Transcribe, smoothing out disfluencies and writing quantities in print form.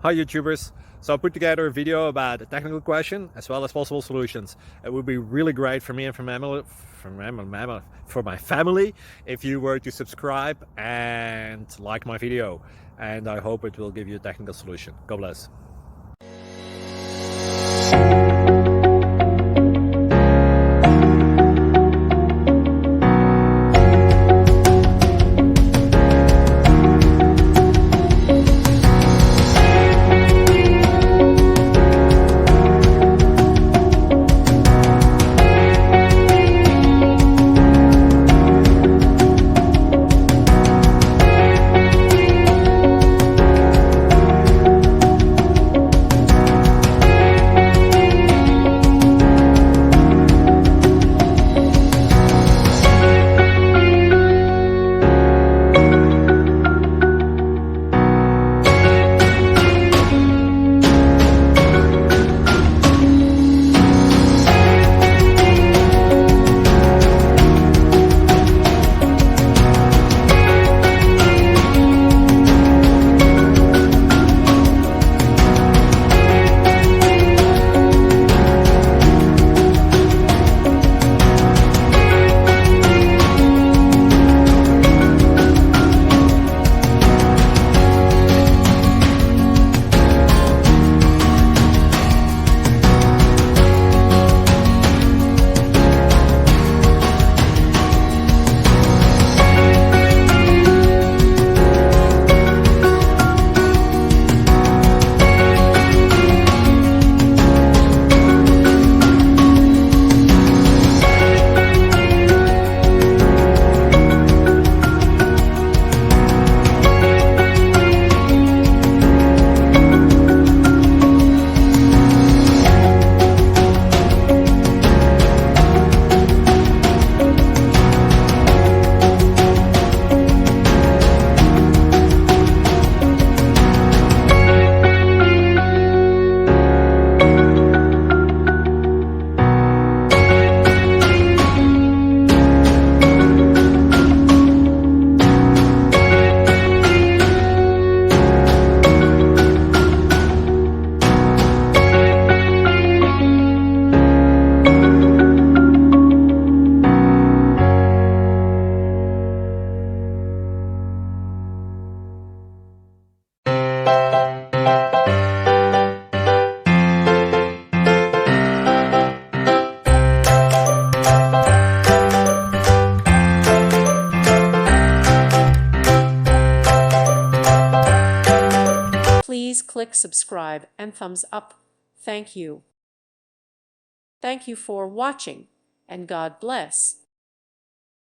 Hi YouTubers! So I put together a video about a technical question as well as possible solutions. It would be really great for me and for my family if you were to subscribe and like my video, and I hope it will give you a technical solution. God bless. Please click subscribe and thumbs up. Thank you. Thank you for watching, and God bless.